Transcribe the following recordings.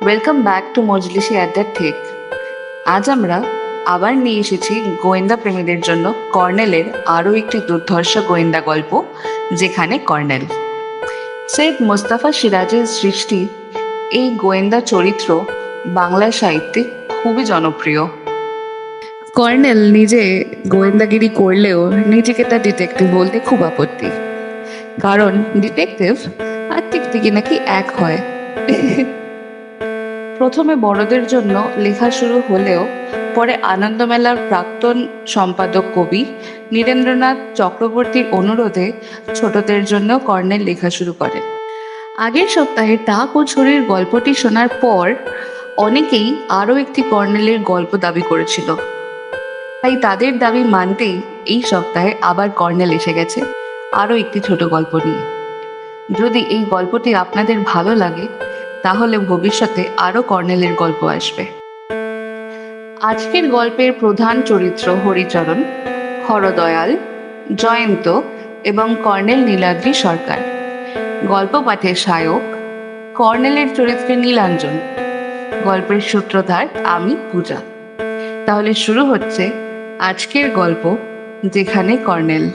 Welcome back to Majlishi at the Thek. আজ আমরা আবার নিয়ে এসেছি গোয়েন্দা প্রেমীদের জন্য কর্নেলের আরও একটি দুর্ধর্ষ গোয়েন্দা গল্প, যেখানে কর্নেল। সৈয়দ মোস্তফা সিরাজের সৃষ্টি এই গোয়েন্দা চরিত্র বাংলা সাহিত্যে খুবই জনপ্রিয়। কর্নেল নিজে গোয়েন্দাগিরি করলেও নিজেকে তার ডিটেকটিভ বলতে খুব আপত্তি, কারণ ডিটেকটিভ আর টিকটিকি নাকি এক হয়। প্রথমে বড়দের জন্য লেখা শুরু হলেও পরে আনন্দমেলার প্রাক্তন সম্পাদক কবি নীরেন্দ্রনাথ চক্রবর্তীর অনুরোধে ছোটদের জন্য কর্নেল লেখা শুরু করে। আগের সপ্তাহে টাক ও ছড়ির গল্পটি শোনার পর অনেকেই আরও একটি কর্নেলের গল্প দাবি করেছিল, তাই তাদের দাবি মানতেই এই সপ্তাহে আবার কর্নেল এসে গেছে আরও একটি ছোট গল্প নিয়ে। যদি এই গল্পটি আপনাদের ভালো লাগে তাহলে ভবিষ্যতে আরও কর্নেলের গল্প আসবে। আজকের গল্পের প্রধান চরিত্র হরিচরণ, হরদয়াল, জয়ন্ত এবং কর্নেল নীলাদ্রি সরকার। গল্প পাঠের সহায়ক কর্নেলের চরিত্রে নীলাঞ্জন, গল্পের সূত্রধার আমি পূজা। তাহলে শুরু হচ্ছে আজকের গল্প, যেখানে কর্নেল।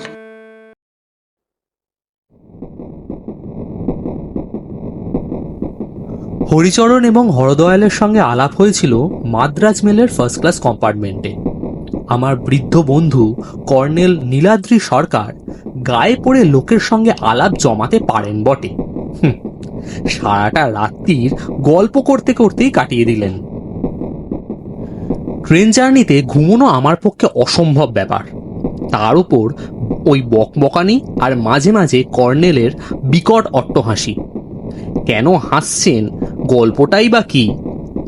হরিচরণ এবং হরদয়ালের সঙ্গে আলাপ হয়েছিল মাদ্রাজ মেলের ফার্স্ট ক্লাস কম্পার্টমেন্টে। আমার বৃদ্ধ বন্ধু কর্নেল নীলাদ্রি সরকার গায়ে পড়ে লোকের সঙ্গে আলাপ জমাতে পারেন বটে। সারাটা রাত্রির গল্প করতে করতেই কাটিয়ে দিলেন। ট্রেন জার্নিতে ঘুমোনো আমার পক্ষে অসম্ভব ব্যাপার, তার উপর ওই বকবকানি আর মাঝে মাঝে কর্নেলের বিকট অট্টহাসি। কেন হাসছেন, গল্পটাই বা কি,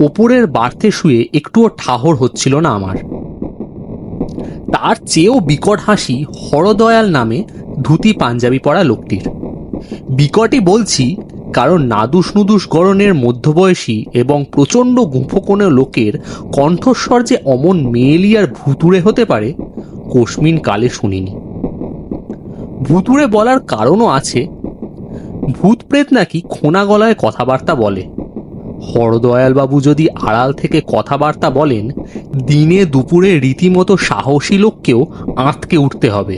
ওপরের বার্থে শুয়ে একটুও ঠাহর হচ্ছিল না আমার। তার চেয়েও বিকট হাসি হরদয়াল নামে ধুতি পাঞ্জাবি পরা লোকটির। বিকটই বলছি, কারণ নাদুস নুদুস গড়নের মধ্যবয়সী এবং প্রচণ্ড গুঁফোকোণে লোকের কণ্ঠস্বর যে অমন মেয়েলি আর ভুতুড়ে হতে পারে কোশমিন কালে শুনিনি। ভুতুড়ে বলার কারণও আছে। ভূত প্রেত নাকি খোনা গলায় কথাবার্তা বলে। হরদয়ালবাবু যদি আড়াল থেকে কথাবার্তা বলেন, দিনে দুপুরে রীতিমতো সাহসী লোককেও আঁতকে উঠতে হবে।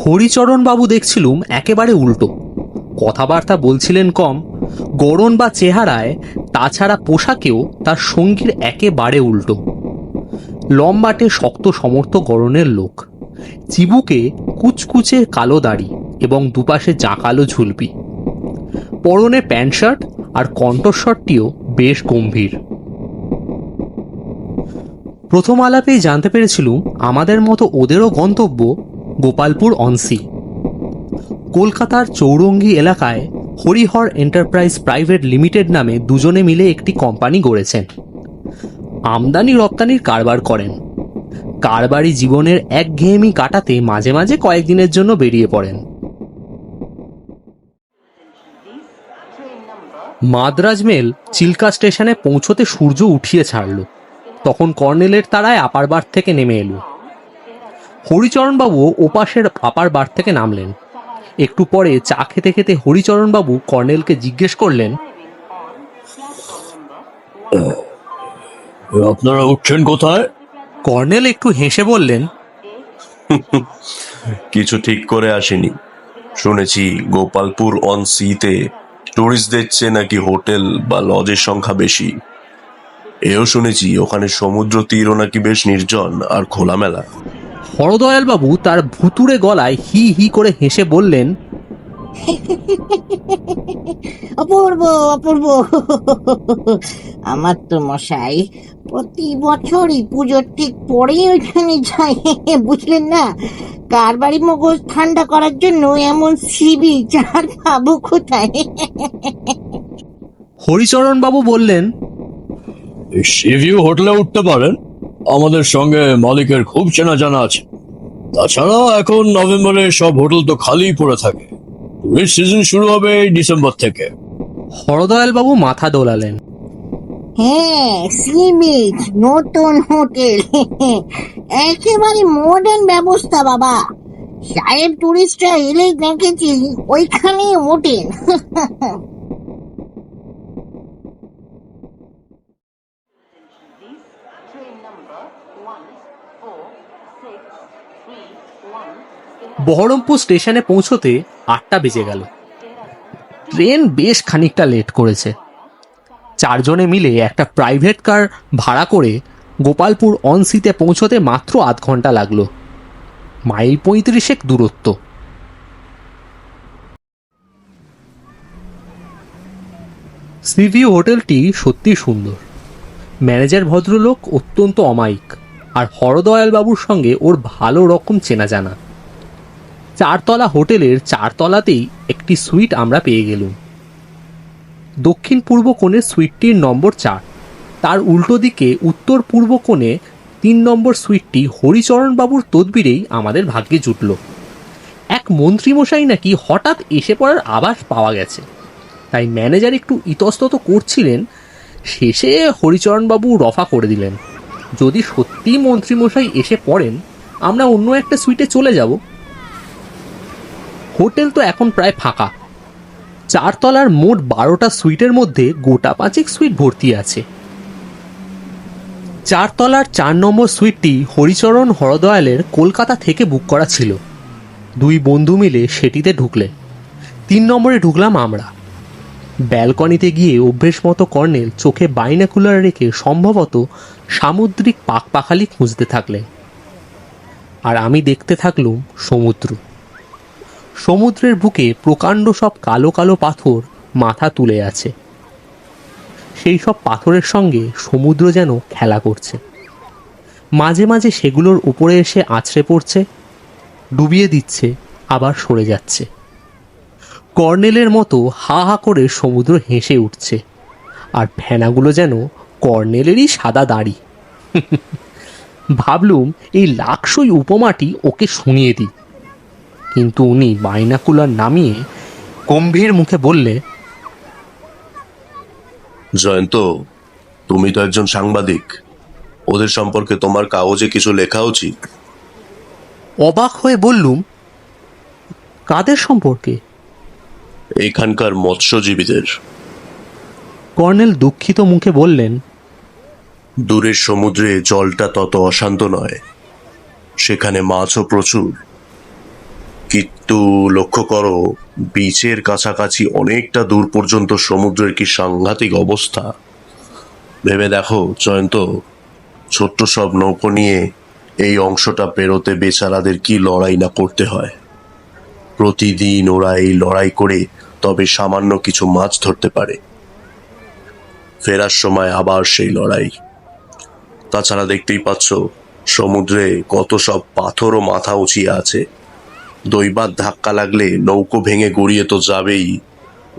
হরিচরণবাবু দেখছিলুম একেবারে উল্টো। কথাবার্তা বলছিলেন কম, গড়ন বা চেহারায়, তাছাড়া পোশাকেও তার সঙ্গীর একেবারে উল্টো। লম্বাটে শক্ত সমর্থ গড়নের লোক, চিবুকে কুচকুচে কালো দাড়ি এবং দুপাশে জাঁকালো ঝুলপি, পরনে প্যান্ট শার্ট আর কণ্ঠস্বরটিও বেশ গম্ভীর। প্রথম আলাপেই জানতে পেরেছিলুম আমাদের মতো ওদেরও গন্তব্য গোপালপুর অনসি। কলকাতার চৌরঙ্গি এলাকায় হরিহর এন্টারপ্রাইজ প্রাইভেট লিমিটেড নামে দুজনে মিলে একটি কোম্পানি গড়েছেন। আমদানি রপ্তানির কারবার করেন। কারবারি জীবনের একঘেয়েমি কাটাতে মাঝে মাঝে কয়েকদিনের জন্য বেরিয়ে পড়েন। মাদ্রাজ মেল চিল্কা স্টেশনে পৌঁছতে সূর্য উঠিয়ে ছাড়ল। তখন কর্নেলের তারায় আপার বার্থ থেকে নেমে এলো। হরিচরণবাবু ওপাশের আপার বার্থ থেকে নামলেন। একটু পরে চা খেতে খেতে হরিচরণবাবু কর্নেলকে জিজ্ঞেস করলেন, আপনারা উঠছেন কোথায়? কর্নেল একটু হেসে বললেন, কিছু ঠিক করে আসেনি। শুনেছি গোপালপুর অন সিতে টুরিস্টদের চেয়ে নাকি হোটেল বা লজের সংখ্যা বেশি। এও শুনেছি ওখানে সমুদ্র তীরও নাকি বেশ নির্জন আর খোলামেলা। হরদয়ালবাবু তার ভুতুড়ে গলায় হি হি করে হেসে বললেন, অপূর্ব অপূর্ব। আমার তো মশাই প্রতি বছরই পুজোর ঠিক পরেই ওইখানে যাই, বুঝলেন না? কারবারি মগজ ঠান্ডা করার জন্য এমন সি বিচ আর পাবো কোথায়? হরিচরণবাবু বললেন, সিভিউ হোটেলে উঠতে পারেন, আমাদের সঙ্গে মালিকের খুব চেনা জানা আছে। তাছাড়া এখন নভেম্বরে সব হোটেল তো খালি পড়ে থাকে। টুরিস্ট সিজন শুরু হবে এই ডিসেম্বর থেকে। হরদয়ালবাবু মাথা দোলালেন। হ্যাঁ, সি বিচ, নতুন হোটেল, একেবারে মডার্ন ব্যবস্থা বাবা। সাহেব টুরিস্টরা এলেই দেখেছি ওইখানেই হোটেল। বহরমপুর স্টেশনে পৌঁছতে 8টা বেজে গেল। ট্রেন বেশ খানিকটা লেট করেছে। 4 জনে মিলে একটা প্রাইভেট কার ভাড়া করে গোপালপুর অনসিতে পৌঁছতে মাত্র আধ ঘন্টা লাগলো। মাইল 35 দূরত্ব। সিভিউ হোটেলটি সত্যি সুন্দর। ম্যানেজার ভদ্রলোক অত্যন্ত অমায়িক, আর হরদয়াল বাবুর সঙ্গে ওর ভালো রকম চেনা জানা। 4 তলা হোটেলের 4 তলাতেই একটি সুইট আমরা পেয়ে গেলুম। দক্ষিণ পূর্ব কোণের সুইটটির নম্বর 4। তার উল্টো দিকে উত্তর পূর্ব কোণে 3 নম্বর সুইটটি হরিচরণ বাবুর তদবিরেই আমাদের ভাগ্যে জুটল। এক মন্ত্রীমশাই নাকি হঠাৎ এসে পড়ার আভাস পাওয়া গেছে, তাই ম্যানেজার একটু ইতস্তত করছিলেন। শেষে হরিচরণবাবু রফা করে দিলেন, যদি সত্যিই মন্ত্রীমশাই এসে পড়েন আমরা অন্য একটা সুইটে চলে যাব। হোটেল তো এখন প্রায় ফাঁকা। 4 তলার মোট 12টা সুইটের মধ্যে গোটা 5 সুইট ভর্তি আছে। 4 তলার 4 নম্বর সুইটটি হরিচরণ হরদয়ালের কলকাতা থেকে বুক করা ছিল। 2 বন্ধু মিলে সেটিতে ঢুকলেন। 3 নম্বরে ঢুকলাম আমরা। ব্যালকনিতে গিয়ে অভ্যেস মতো কর্নেল চোখে বাইনাকুলার রেখে সম্ভবত সামুদ্রিক পাখপাখালি খুঁজতে থাকলেন, আর আমি দেখতে থাকলুম সমুদ্র। সমুদ্রের বুকে প্রকাণ্ড সব কালো কালো পাথর মাথা তুলে আছে। সেই সব পাথরের সঙ্গে সমুদ্র যেন খেলা করছে। মাঝে মাঝে সেগুলোর উপরে এসে আছড়ে পড়ছে, ডুবিয়ে দিচ্ছে, আবার সরে যাচ্ছে। কর্নেলের মতো হা হা করে সমুদ্র হেসে উঠছে, আর ফেনাগুলো যেন কর্নেলেরই সাদা দাড়ি। ভাবলুম এই লাক্সই উপমাটি ওকে শুনিয়ে দিই, কিন্তু উনি বাইনাকুলার নামিয়ে গম্ভীর মুখে বললে, জয়ন্ত, তুমি তো একজন সাংবাদিক, ওদের সম্পর্কে তোমার কাগজে কিছু লেখা উচিত। অবাক হয়ে বললুম, কাদের সম্পর্কে? এখানকার মৎস্যজীবীদের। কর্নেল দুঃখিত মুখে বললেন, দূরের সমুদ্রে জলটা তত অশান্ত নয়, সেখানে মাছও প্রচুর, কিন্তু লক্ষ্য করো বিচের কাছাকাছি অনেকটা দূর পর্যন্ত সমুদ্রের কি সাংঘাতিক অবস্থা। ভেবে দেখো জয়ন্ত, ছোট্ট সব নৌকো নিয়ে এই অংশটা পেরোতে বেচারাদের কি লড়াই না করতে হয়। প্রতিদিন ওরা এই লড়াই করে তবে সামান্য কিছু মাছ ধরতে পারে, ফেরার সময় আবার সেই লড়াই। তাছাড়া দেখতেই পাচ্ছ সমুদ্রে কত সব পাথর ও মাথা উঁচিয়ে আছে। দৈবাত ধাক্কা লাগলে নৌকো ভেঙে গড়িয়ে তো যাবেই,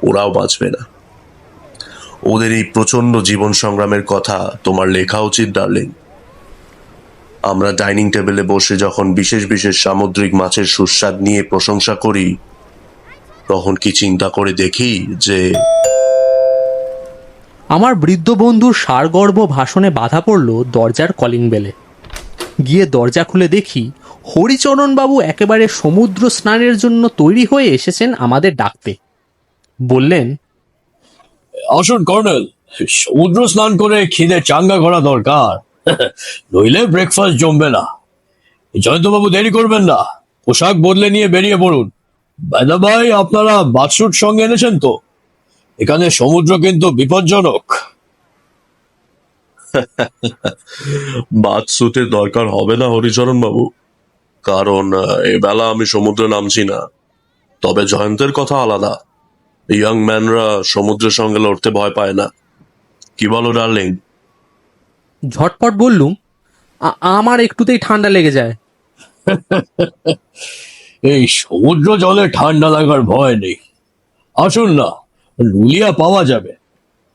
ওরাও বাঁচবে না। ওদের এই প্রচন্ড জীবন সংগ্রামের কথা তোমার লেখা উচিত ডার্লিং। আমরা ডাইনিং টেবিলে বসে যখন বিশেষ বিশেষ সামুদ্রিক মাছের সুস্বাদ নিয়ে প্রশংসা করি, তখন কি চিন্তা করে দেখি যে আমার বৃদ্ধ বন্ধুর সারগর্ভ ভাষণে বাধা পড়ল দরজার কলিং বেলে। গিয়ে দরজা খুলে দেখি হরিচরণবাবু একেবারে সমুদ্র স্নানের জন্য তৈরি হয়ে এসেছেন আমাদের ডাকতে। বললেন, আসুন কর্নেল, সমুদ্র স্নান করে খিদে চাঙ্গা করা দরকার, নইলে ব্রেকফাস্ট জমবে না। জয়ন্তবাবু দেরি করবেন না, পোশাক বদলে নিয়ে বেরিয়ে পড়ুন। দাদা ভাই, আপনারা বাথস্যুট সঙ্গে এনেছেন তো? এখানে সমুদ্র কিন্তু বিপজ্জনক। বাথ স্যুটের দরকার হবে না হরিচরণ বাবু, কারণ এবেলা আমি সমুদ্রে নামছি না। তবে জয়ন্তের কথা আলাদা, ইয়াং ম্যানরা সমুদ্রের সঙ্গে লড়তে ভয় পায় না। কি বলো ডার্লিং? ঝটপট বললুম, আমার একটুতেই ঠান্ডা লেগে যায়। এই সমুদ্র জলে ঠান্ডা লাগার ভয় নেই। আসুন না, লুলিয়া পাওয়া যাবে।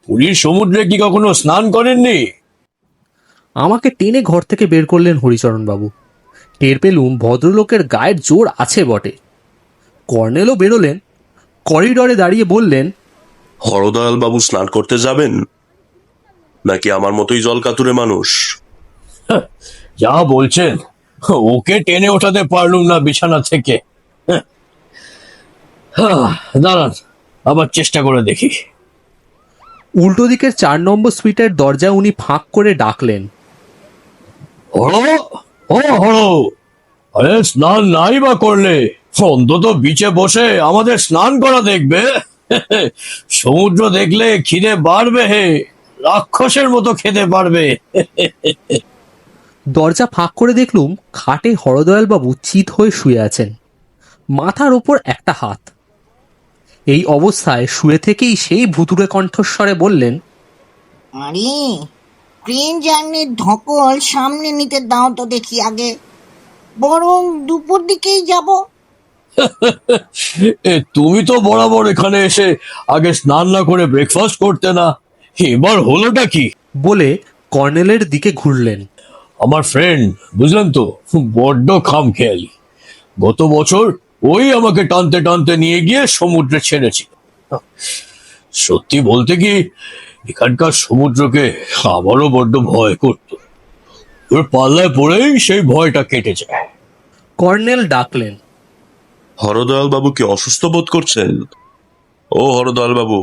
পুরীর সমুদ্রে কি কখনো স্নান করেননি? আমাকে টেনে ঘর থেকে বের করলেন হরিচরণবাবু। টের পেলুম ভদ্রলোকের গায়ের জোর আছে বটে। কর্নেলও বেরোলেন। করিডরে দাঁড়িয়ে বললেন, হরদয়াল বাবু স্নান করতে যাবেন নাকি আমার মতোই জল কাতুরে মানুষ? যা বলছেন, ওকে টেনে ওঠাতে পারলুম না বিছানা থেকে। দাঁড়ান, আবার চেষ্টা করে দেখি। উল্টো দিকের 4 নম্বর সুইটের দরজা উনি ফাঁক করে ডাকলেন, হলো, ও হলো, আরে স্নান নাই বা করলে অন্তত বিচে বসে আমাদের স্নান করা দেখবে। সমুদ্র দেখলে খিদে বাড়বে, হে রাক্ষসের মতো খেতে পারবে। দরজা ফাঁক করে দেখলুম খাটে হরদয়ালবাবু চিত হয়ে শুয়ে আছেন, মাথার ওপর একটা হাত। এই অবস্থায় শুয়ে থেকেই সেই ভুতুড়ে কণ্ঠস্বরে বললেন, আরে ট্রেন জার্নির ধকল সামনে নিতে দাও তো দেখি আগে, বরং দুপুর দিকেই যাব। তুমি তো বরাবর এখানে এসে আগে স্নান না করে ব্রেকফাস্ট করতে না, এবার হলোটা কি? বলে কর্নেলের দিকে ঘুরলেন। আমার ফ্রেন্ড, বুঝলেন তো, বড্ড খামখেয়ালি। গত বছর ওই আমাকে টানতে টানতে নিয়ে গিয়ে সমুদ্রে ছেড়েছিল। সত্যি বলতে কি, এখানকার সমুদ্রকে আমারও বড্ড ভয় করত। ওর পাল্লায় পড়েই সেই ভয়টা কেটে যায়। কর্নেল ডাকলেন, হরদয়াল বাবু কি অসুস্থ বোধ করছেন? ও হরদয়াল বাবু।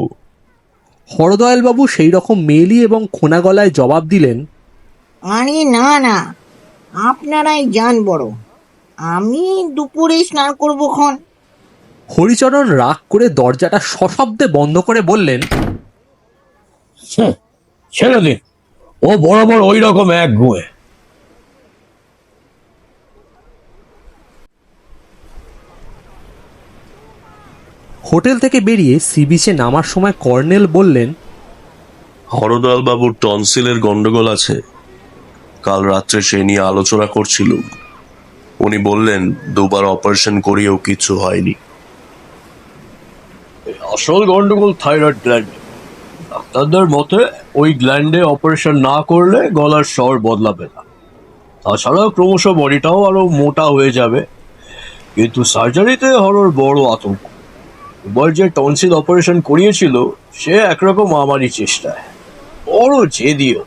হরদয়ালবাবু সেই রকম মেলি এবং খোনা গলায় জবাব দিলেন, আরে না না, আপনারাই যান বড়, আমি দুপুরে স্নান করবো খন। হরিচরণ রাগ করে দরজাটা সশব্দে বন্ধ করে বললেন, ছেড়ে দিন, ও বরাবর ওই রকম এক গুঁয়ে। হোটেল থেকে বেরিয়ে সি বিচে নামার সময় কর্নেল বললেন, হরদয়াল বাবুর টনসিলের গন্ডগোল আছে, কাল রাত্রে সে নিয়ে আলোচনা করছিল। উনি বললেন 2বার অপারেশন করিয়েও কিছু হয়নি। আসল গন্ডগোল থাইরয়েড গ্ল্যান্ডে। ডাক্তারদের মতে ওই গ্ল্যান্ডে অপারেশন না করলে গলার স্বর বদলাবে না, তাছাড়া ক্রমশ বডিটাও আরো মোটা হয়ে যাবে। কিন্তু সার্জারিতে হরর বড় আতঙ্ক। এবার যে টনসিল অপারেশন করিয়েছিল সে একরকম আমারই চেষ্টায়, বড় জেদিও।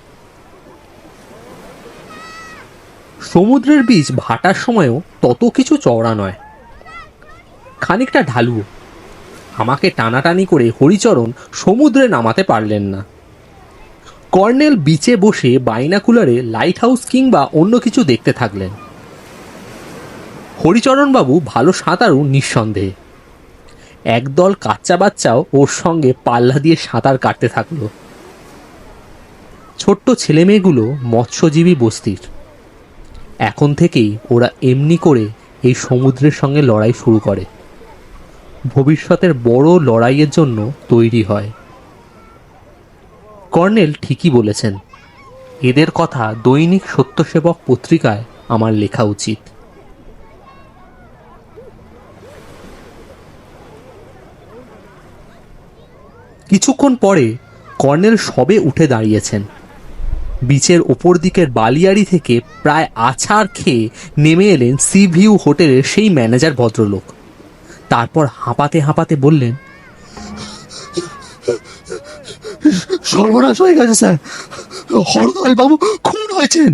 সমুদ্রের বীজ ভাটার সময়ও তত কিছু চওড়া নয়, খানিকটা ঢালু। আমাকে টানাটানি করে হরিচরণ সমুদ্রে নামাতে পারলেন না। কর্নেল বিচে বসে বাইনাকুলারে লাইট হাউস কিংবা অন্য কিছু দেখতে থাকলেন। হরিচরণবাবু ভালো সাঁতারু নিঃসন্দেহে। একদল কাচ্চা বাচ্চাও ওর সঙ্গে পাল্লা দিয়ে সাঁতার কাটতে থাকলো। ছোট্ট ছেলেমেয়েগুলো মৎস্যজীবী বস্তির। এখন থেকেই ওরা এমনি করে এই সমুদ্রের সঙ্গে লড়াই শুরু করে, ভবিষ্যতের বড় লড়াইয়ের জন্য তৈরি হয়। কর্নেল ঠিকই বলেছেন, এদের কথা দৈনিক সত্যসেবক পত্রিকায় আমার লেখা উচিত। কিছুক্ষণ পরে কর্নেল সবে উঠে দাঁড়িয়েছেন। বিচের ওপর দিকের বালিয়াড়ি থেকে প্রায় আছাড় খেয়ে নেমে এলেন সি ভিউ হোটেলের সেই ম্যানেজার ভদ্রলোক। তারপর হাঁপাতে হাঁপাতে বললেন, সর্বনাশ হয়ে গেছে স্যার, হরদয়াল বাবু খুন হয়েছেন।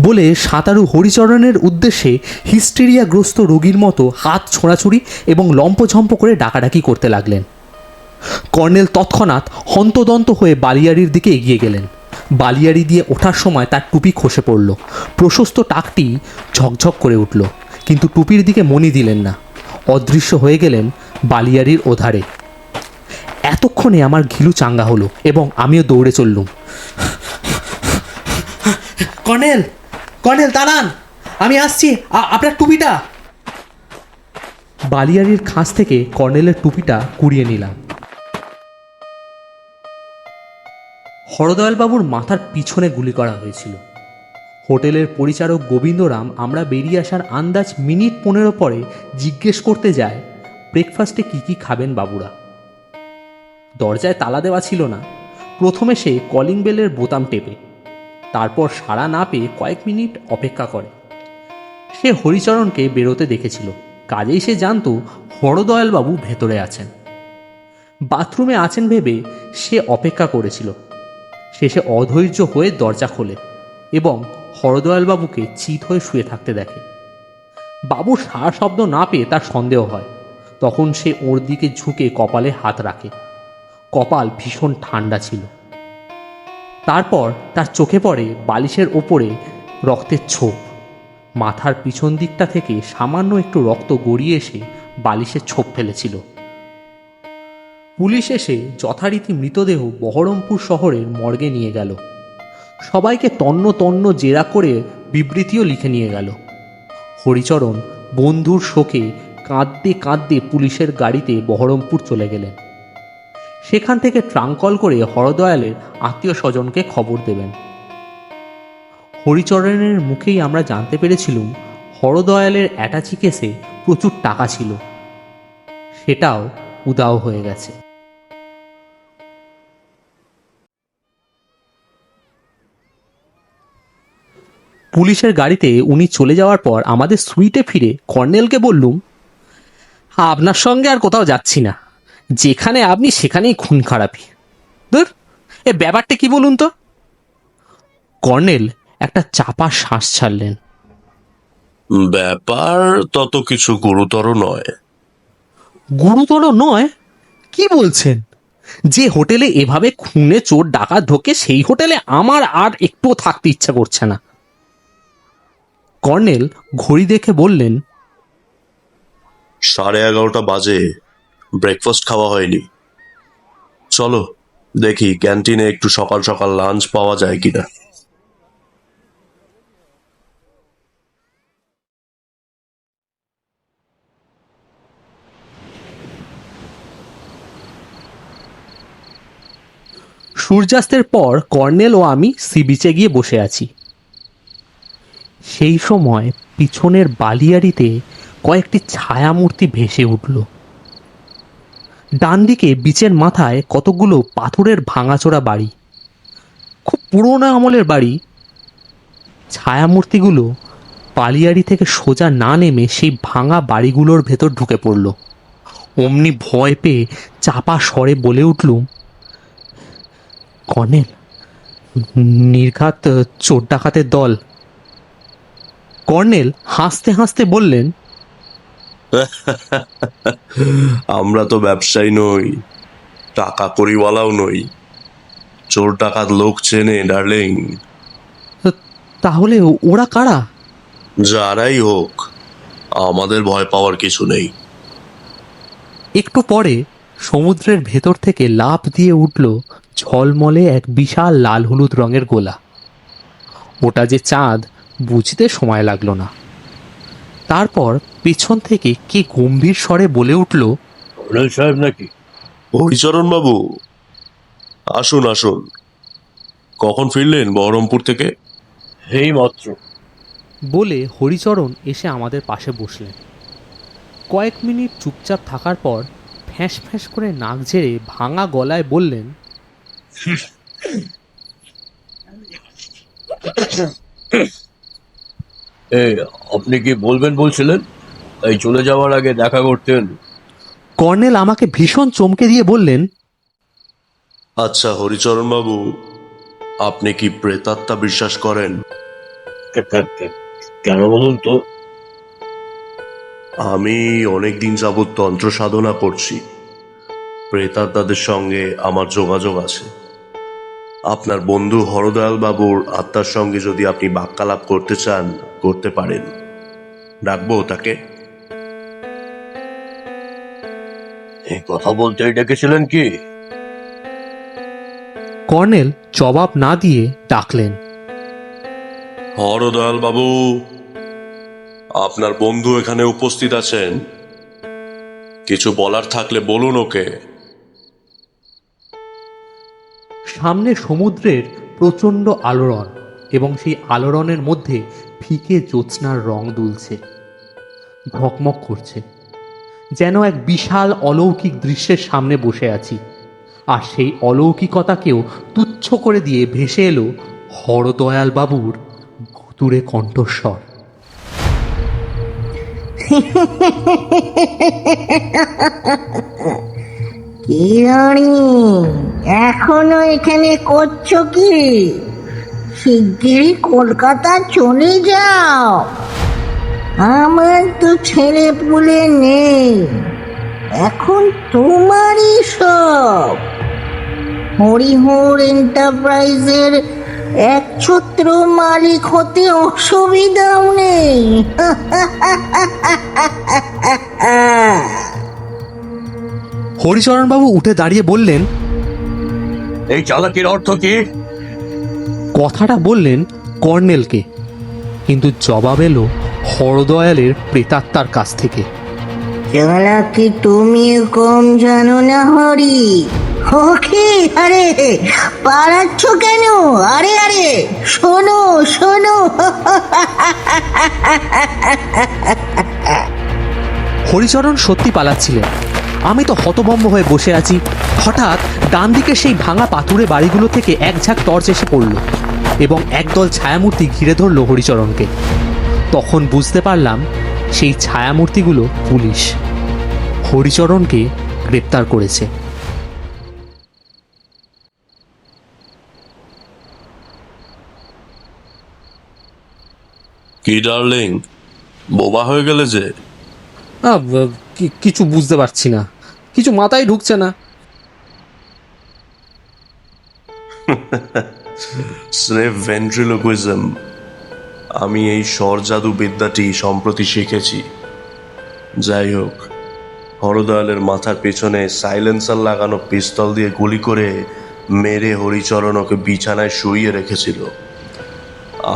বলে সাঁতারু হরিচরণের উদ্দেশ্যে হিস্টেরিয়াগ্রস্ত রোগীর মতো হাত ছোঁড়াছুড়ি এবং লম্পঝম্প করে ডাকাডাকি করতে লাগলেন। কর্নেল তৎক্ষণাৎ হন্তদন্ত হয়ে বালিয়াড়ির দিকে এগিয়ে গেলেন। বালিয়াড়ি দিয়ে ওঠার সময় তার টুপি খসে পড়ল। প্রশস্ত টাকটি ঝকঝক করে উঠল, কিন্তু টুপির দিকে মনি দিলেন না। অদৃশ্য হয়ে গেলেন বালিয়াড়ির ওধারে। এতক্ষণে আমার ঘিলু চাঙ্গা হলো এবং আমিও দৌড়ে চললুম। কর্নেল, কর্নেল দাঁড়ান, আমি আসছি, আপনার টুপিটা। বালিয়াড়ির খাঁজ থেকে কর্নেলের টুপিটা কুড়িয়ে নিলাম। হরদয়ালবাবুর মাথার পিছনে গুলি করা হয়েছিল। হোটেলের পরিচারক গোবিন্দরাম আমরা বেরিয়ে আসার আন্দাজ মিনিট 15 পরে জিজ্ঞেস করতে যায়, ব্রেকফাস্টে কি কি খাবেন বাবুরা। দরজায় তালা দেওয়া ছিল না। প্রথমে সে কলিং বেলের বোতাম টেপে, তারপর সাড়া না পেয়ে কয়েক মিনিট অপেক্ষা করে। সে হরিচরণকে বেরোতে দেখেছিল, কাজেই সে জানত হরদয়ালবাবু ভেতরে আছেন। বাথরুমে আছেন ভেবে সে অপেক্ষা করেছিল। শেষে অধৈর্য হয়ে দরজা খোলে এবং হরদয়ালবাবুকে চিত হয়ে শুয়ে থাকতে দেখে। বাবু সারা শব্দ না পেয়ে তার সন্দেহ হয়। তখন সে ওর দিকে ঝুঁকে কপালে হাত রাখে। কপাল ভীষণ ঠান্ডা ছিল। তারপর তার চোখে পড়ে বালিশের ওপরে রক্তের ছোপ। মাথার পিছন দিকটা থেকে সামান্য একটু রক্ত গড়িয়ে এসে বালিশের ছোপ ফেলেছিল। পুলিশ এসে যথারীতি মৃতদেহ বহরমপুর শহরের মর্গে নিয়ে গেল। সবাইকে তন্ন তন্ন জেরা করে বিবৃতিও লিখে নিয়ে গেল। হরিচরণ বন্ধুর শোকে কাঁদতে কাঁদতে পুলিশের গাড়িতে বহরমপুর চলে গেলেন। সেখান থেকে ট্রাঙ্ক কল করে হরদয়ালের আত্মীয় স্বজনকে খবর দেবেন। হরিচরণের মুখেই আমরা জানতে পেরেছিলুম হরদয়ালের অ্যাটাচি কেসে প্রচুর টাকা ছিল, সেটাও উদাও হয়ে গেছে। পুলিশের গাড়িতে উনি চলে যাওয়ার পর আমাদের সুইটে ফিরে কর্নেলকে বললুম, আপনার সঙ্গে আর কোথাও যাচ্ছি না, যেখানে আপনি সেখানেই খুন খারাপি। ধুর, এ ব্যাপারটা কি বলুন তো? কর্নেল একটা চাপা শ্বাস ছাড়লেন। ব্যাপার তত কিছু গুরুতর নয়। গুরুতর নয়? কি বলছেন? যে হোটেলে এভাবে খুনে চোর ডাকাত ঢোকে সেই হোটেলে আমার আর একটুও থাকতে ইচ্ছা করছে না। কর্নেল ঘড়ি দেখে বললেন, 11:30 বাজে, ব্রেকফাস্ট খাওয়া হয়নি। চলো দেখি ক্যান্টিনে একটু সকাল সকাল লাঞ্চ পাওয়া যায় কিনা। সূর্যাস্তের পর কর্নেল ও আমি সি বিচে গিয়ে বসে আছি। সেই সময় পিছনের বালিয়াড়িতে কয়েকটি ছায়ামূর্তি ভেসে উঠল। ডান দিকে বিচের মাথায় কতগুলো পাথরের ভাঙাচোরা বাড়ি, খুব পুরোনো আমলের বাড়ি। ছায়ামূর্তিগুলো বালিয়াড়ি থেকে সোজা না নেমে সেই ভাঙা বাড়িগুলোর ভেতর ঢুকে পড়ল। অমনি ভয় পেয়ে চাপা স্বরে বলে উঠলুম, কর্নেল, নির্ঘাত চোর ডাকাতের দল। কর্নেল হাসতে হাসতে বললেন, আমরা তো ব্যবসায়ী নই, টাকা কড়িওয়ালাও নই। চোর ডাকাত লোক চেনে ডার্লিং। তাহলে ওরা কারা? যারাই হোক, আমাদের ভয় পাওয়ার কিছু নেই। একটু পরে সমুদ্রের ভেতর থেকে লাফ দিয়ে উঠল ঝলমলে এক বিশাল লাল হলুদ রঙের গোলা। ওটা যে চাঁদ বুঝতে সময় লাগলো না। তারপর পেছন থেকে কে গম্ভীর স্বরে বলে উঠল, কর্নেল সাহেব নাকি? হরিচরণ বাবু, আসুন আসুন। কখন ফিরলেন বহরমপুর থেকে? এই মাত্র। বলে হরিচরণ এসে আমাদের পাশে বসলেন। কয়েক মিনিট চুপচাপ থাকার পর ফ্যাঁস ফ্যাঁস করে নাক ঝেড়ে ভাঙা গলায় বললেন, এই, আপনি কি বলবেন বলছিলেন? এই চলে যাওয়ার আগে দেখা করতেন। কর্নেল আমাকে ভীষণ চমকে দিয়ে বললেন, আচ্ছা হরিচরণ বাবু, আপনি কি প্রেতাত্মা বিশ্বাস করেন? কেন বলুন তো? আমি অনেকদিন যাবৎ তন্ত্র সাধনা করছি। প্রেতাত্মাদের সঙ্গে আমার যোগাযোগ আছে। আপনার বন্ধু হরদয়াল বাবুর আত্মার সঙ্গে যদি আপনি বাক্যালাপ করতে চান, করতে পারেন। ডাকবো তাকে? এই কথা বলতে ডেকেছিলেন কি? কর্নেল জবাব না দিয়ে ডাকলেন, হরদয়াল বাবু, আপনার বন্ধু এখানে উপস্থিত আছেন। কিছু বলার থাকলে বলুন ওকে। সামনে সমুদ্রের প্রচণ্ড আলোড়ন এবং সেই আলোড়নের মধ্যে ফিকে জ্যোৎস্নার রং দুলছে, ঝকমক করছে, যেন এক বিশাল অলৌকিক দৃশ্যের সামনে বসে আছি। আর সেই অলৌকিকতাকেও তুচ্ছ করে দিয়ে ভেসে এলো হরদয়াল বাবুর ভুতুড়ে কণ্ঠস্বর। কি রানী, এখনো এখানে করছো কি? শিগগিরই কলকাতা চলে যাও। আমার তো ছেলে পুলে নেই, এখন তোমারই সব। হরিহর এন্টারপ্রাইজের একছত্র মালিক হতে অসুবিধাও নেই। হরিচরণবাবু উঠে দাঁড়িয়ে বললেন, এই চালাকির অর্থ কি? কথাটা বললেন কর্নেলকে, কিন্তু জবাব এলো হরদয়ালের প্রেতাত্মার কাছ থেকে। চালাকি তুমিও কম জানো না হরি। ওকে, আরে পালাচ্ছ কেন? আরে আরে শোনো শোনো। হরিচরণ সত্যি পালাচ্ছিলেন। আমি তো হতভম্ব হয়ে বসে আছি। হঠাৎ ডান দিকে সেই ভাঙা পাথুরে বাড়িগুলো থেকে এক ঝাঁক টর্চ এসে পড়ল এবং একদল ছায়ামূর্তি ঘিরে ধরল হরিচরণকে। তখন বুঝতে পারলাম সেই ছায়ামূর্তিগুলো পুলিশ হরিচরণকে গ্রেপ্তার করেছে। কি ডার্লিং, বোবা হয়ে গেলে যে? কিছু বুঝতে পারছি না, কিছু মাথায় ঢুকছে না। স্রেফ ভেন্ট্রিলোকুইজম। আমি এই স্বর জাদু বিদ্যাটি সম্প্রতি শিখেছি। যাই হোক, হরদয়ালের মাথার পেছনে সাইলেন্সার লাগানো পিস্তল দিয়ে গুলি করে মেরে হরিচরণ ওকে বিছানায় শুইয়ে রেখেছিল।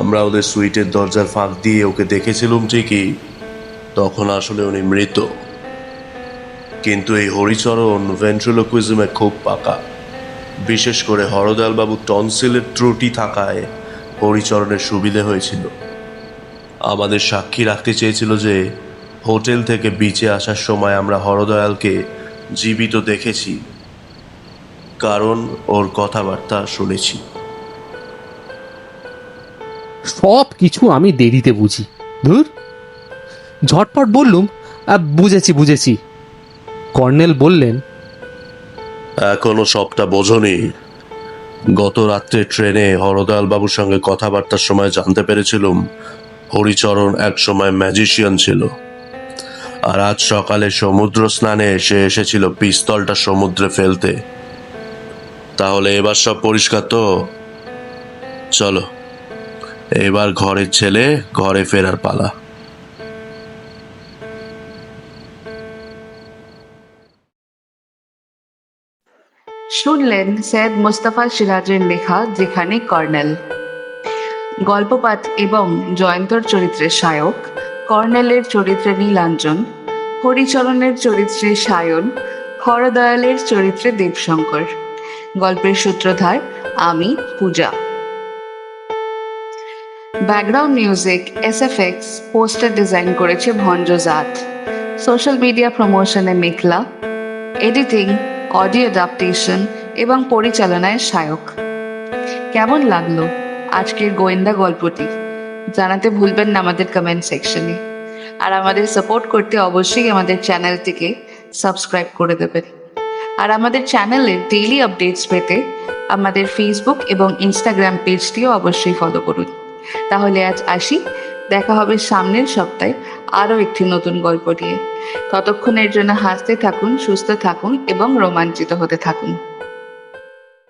আমরা ওদের সুইটের দরজার ফাঁক দিয়ে ওকে দেখেছিলাম ঠিকই, তখন আসলে উনি মৃত। কিন্তু এই হরিচরণ ভেন্ট্রিলোকুইজমে খুব পাকা। বিশেষ করে হরদয়ালবাবু টনসিলের ত্রুটি থাকায় হরিচরণের সুবিধে হয়েছিল। আমাদের সাক্ষী রাখতে চেয়েছিল যে হোটেল থেকে বিচে আসার সময় আমরা হরদয়ালকে জীবিত দেখেছি, কারণ ওর কথাবার্তা শুনেছি। সব কিছু আমি দেরিতে বুঝি। ধুর, ঝটপট বললুম, বুঝেছি বুঝেছি। কর্নেল বললেন, এখনো সবটা বোঝনি? গত রাত্রে ট্রেনে হরদয়াল বাবুর সঙ্গে কথাবার্তার সময় জানতে পেরেছিলাম হরিচরণ এক সময় ম্যাজিশিয়ান ছিল, আর আজ সকালে সমুদ্র স্নানে এসে এসেছিল পিস্তলটা সমুদ্রে ফেলতে। তাহলে এবার সব পরিষ্কার তো? চলো, এবার ঘরের ছেলে ঘরে ফেরার পালা। শুনলেন সৈয়দ মুস্তাফা সিরাজের লেখা যেখানে কর্নেল। গল্পপাঠ এবং জয়ন্তর চরিত্রে সায়ক, কর্নেলের চরিত্রে নীলাঞ্জন, হরিচরণের চরিত্রে সায়ন, হরদয়ালের চরিত্রে দেবশঙ্কর। গল্পের সূত্রধার আমি, পূজা। Background music, SFX, poster design করেছে ভঞ্জজাত, সোশ্যাল মিডিয়া প্রমোশনে মেঘলা, এডিটিং, অডিও অ্যাডাপ্টেশন এবং পরিচালনায় সায়ক। কেমন লাগলো আজকের গোয়েন্দা গল্পটি? জানাতে ভুলবেন না আমাদের কমেন্ট সেকশনে। আর আমাদের সাপোর্ট করতে অবশ্যই আমাদের চ্যানেলটিকে সাবস্ক্রাইব করে দেবেন। আর আমাদের চ্যানেলের ডেইলি আপডেটস পেতে আমাদের ফেসবুক এবং ইনস্টাগ্রাম পেজটিও অবশ্যই ফলো করুন। তাহলে আজ আসি, দেখা হবে সামনের সপ্তাহে আরও একটি নতুন গল্প নিয়ে। ততক্ষণের জন্য হাসতে থাকুন, সুস্থ থাকুন এবং রোমাঞ্চিত হতে থাকুন।